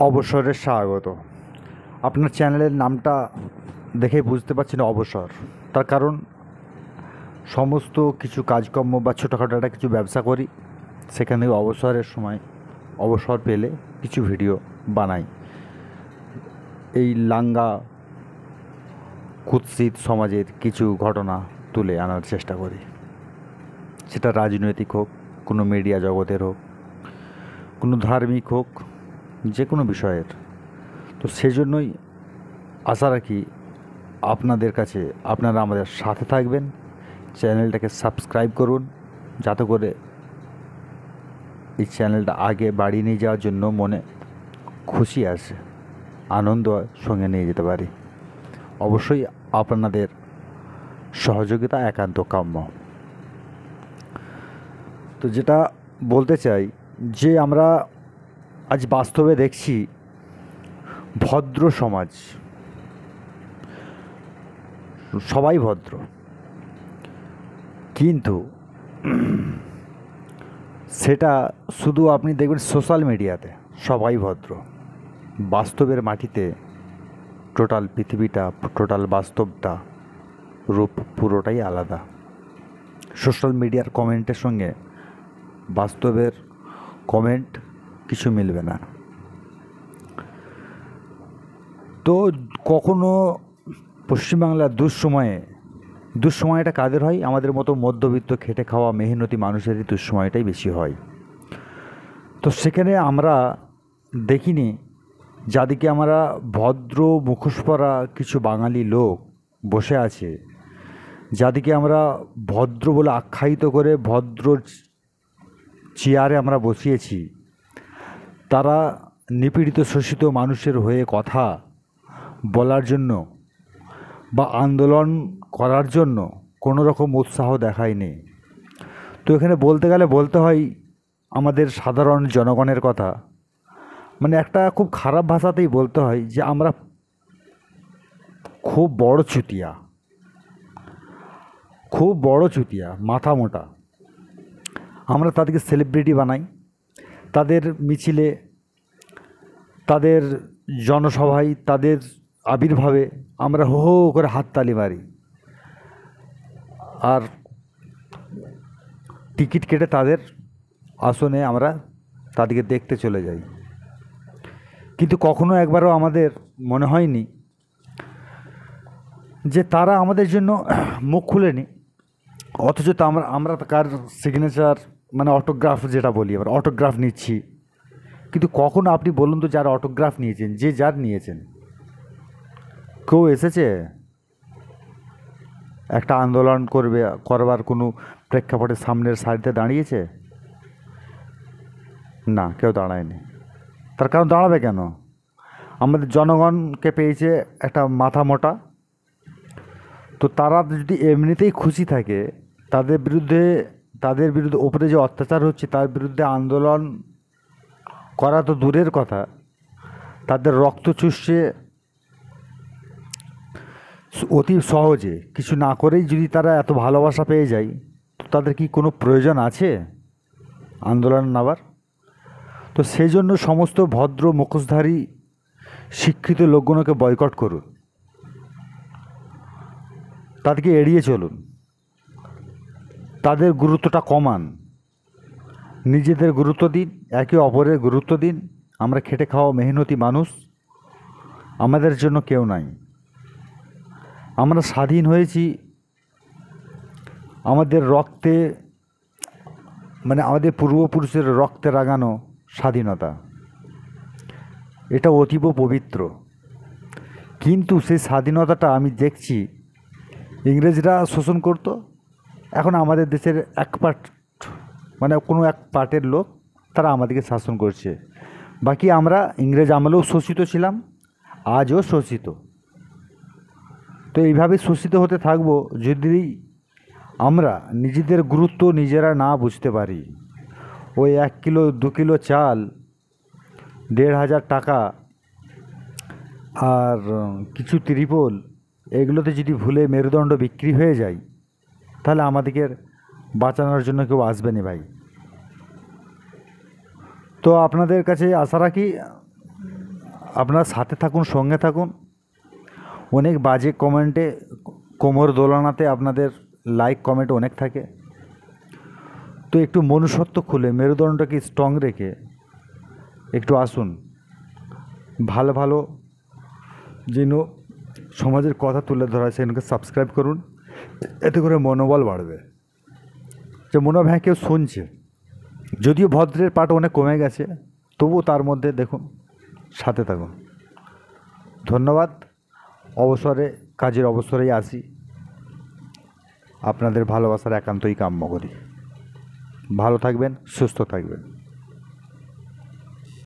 অবসরে স্বাগত। আপনার চ্যানেলের নামটা দেখেই বুঝতে পারছেন অবসর। তার কারণ সমস্ত কিছু কাজকর্ম বা ছোটোখাটো একটা কিছু ব্যবসা করি, সেখান থেকে অবসরের সময় অবসর পেলে কিছু ভিডিও বানাই। এই লাঙ্গা কুৎসিত সমাজের কিছু ঘটনা তুলে আনার চেষ্টা করি, সেটা রাজনৈতিক হোক, কোনো মিডিয়া জগতের হোক, কোনো ধার্মিক হোক, যে কোনো বিষয়ের। তো সেজন্যই আশা রাখি আপনাদের কাছে আপনারা আমাদের সাথে থাকবেন, চ্যানেলটাকে সাবস্ক্রাইব করুন, যাতে করে এই চ্যানেলটা আগে বাড়িয়ে নিয়ে যাওয়ার জন্য মনে খুশি আসে, আনন্দ সঙ্গে নিয়ে যেতে পারি। অবশ্যই আপনাদের সহযোগিতা একান্ত কাম্য। তো যেটা বলতে চাই যে আমরা আজ বাস্তবে দেখছি ভদ্র সমাজ, সবাই ভদ্র, কিন্তু সেটা শুধু আপনি দেখবেন সোশ্যাল মিডিয়াতে সবাই ভদ্র। বাস্তবের মাটিতে টোটাল পৃথিবীটা, টোটাল বাস্তবটা রূপ পুরোটাই আলাদা। সোশ্যাল মিডিয়ার কমেন্টের সঙ্গে বাস্তবের কমেন্ট কিছু মিলবে না। তো কখনো পশ্চিমবাংলার দুঃসময়টা কাদের হয়? আমাদের মতো মধ্যবিত্ত খেটে খাওয়া মেহনতি মানুষেরই দুঃসময়টাই বেশি হয়। তো সেখানে আমরা দেখিনি যাদিকে আমরা ভদ্র মুখোশ পরা কিছু বাঙালি লোক বসে আছে, যাদিকে আমরা ভদ্র বলে আখ্যায়িত করে ভদ্র চেয়ারে আমরা বসিয়েছি, তারা নিপীড়িত শোষিত মানুষের হয়ে কথা বলার জন্য বা আন্দোলন করার জন্য কোনো রকম উৎসাহ দেখায়নি। তো এখানে বলতে গেলে বলতে হয় আমাদের সাধারণ জনগণের কথা, মানে একটা খুব খারাপ ভাষাতেই বলতে হয় যে আমরা খুব বড় চুতিয়া, মাথা মোটা। আমরা তাদেরকে সেলিব্রিটি বানাই, তাদের মিছিলে, তাদের জনসভায়, তাদের আবির্ভাবে আমরা হো হো করে হাততালি মারি, আর টিকিট কেটে তাদের আসনে আমরা তাদেরকে দেখতে চলে যাই। কিন্তু কখনো একবারও আমাদের মনে হয়নি যে তারা আমাদের জন্য মুখ খুলেনি, অথচ তা আমরা কার সিগনেচার মানে অটোগ্রাফ, যেটা বলি আবার অটোগ্রাফ নিচ্ছি। কিন্তু কখনো আপনি বলুন তো, যারা অটোগ্রাফ নিয়েছেন, যে যার নিয়েছেন, কেউ এসেছে একটা আন্দোলন করবার কোনো প্রেক্ষাপটে সামনের সারিতে দাঁড়িয়েছে? না, কেউ দাঁড়ায়নি। তার কারণ দাঁড়াবে কেন? আমাদের জনগণকে পেয়েছে একটা মাথা মোটা। তো তারা যদি এমনিতেই খুশি থাকে, তাদের বিরুদ্ধে ওপরে যে অত্যাচার হচ্ছে তার বিরুদ্ধে আন্দোলন করা তো দূরের কথা, তাদের রক্ত চুষছে অতি সহজে, কিছু না করেই যদি তারা এত ভালোবাসা পেয়ে যায়, তো তাদের কি কোনো প্রয়োজন আছে আন্দোলন নামার? তো সেই জন্য সমস্ত ভদ্র মুখোশধারী শিক্ষিত লোকগুলোকে বয়কট করুন, তাদেরকে এড়িয়ে চলুন, তাদের গুরুত্বটা কমান, নিজেদের গুরুত্ব দিন, একে অপরের গুরুত্ব দিন। আমরা খেটে খাওয়া মেহনতি মানুষ, আমাদের জন্য কেউ নাই। আমরা স্বাধীন হয়েছি আমাদের রক্তে, মানে আমাদের পূর্বপুরুষের রক্তে রাঙানো স্বাধীনতা, এটা অতীব পবিত্র। কিন্তু সেই স্বাধীনতাটা আমি দেখছি ইংরেজরা শোষণ করত, এখন আমাদের দেশের এক পার্ট, মানে কোনো এক পার্টের লোক, তারা আমাদেরকে শাসন করছে। বাকি আমরা ইংরেজ আমলেও শোষিত ছিলাম, আজও শোষিত। তো এইভাবে শোষিত হতে থাকবো যদি আমরা নিজেদের গুরুত্ব নিজেরা না বুঝতে পারি। ওই 1 কিলো 2 কিলো চাল, 1,500 টাকা আর কিছু ত্রিপল, এগুলোতে যদি ভুলে মেরুদণ্ড বিক্রি হয়ে যায়, তাহলে আমাদেরকে বাঁচানোর জন্য কেউ আসবে না ভাই। তো আপনাদের কাছে আশা রাখি আপনারা সাথে থাকুন, সঙ্গে থাকুন। অনেক বাজে কমেন্টে, কোমর দোলানাতে আপনাদের লাইক কমেন্ট অনেক থাকে। তো একটু মনুষ্যত্ব খুলে, মেরুদণ্ডটাকে স্ট্রং রেখে একটু আসুন। ভালো ভালো যেন সমাজের কথা তুলে ধরা হয় সেগুলোকে সাবস্ক্রাইব করুন। এতে করে মনোবল বাড়বে, যে মনে হবে হ্যাঁ কেউ শুনছে। যদিও ভদ্রের পাঠ অনেক কমে গেছে, তবুও তার মধ্যে দেখুন, সাথে থাকুন। ধন্যবাদ। অবসরে, কাজের অবসরেই আসি, আপনাদের ভালোবাসার একান্তই কাম্য করি। ভালো থাকবেন, সুস্থ থাকবেন।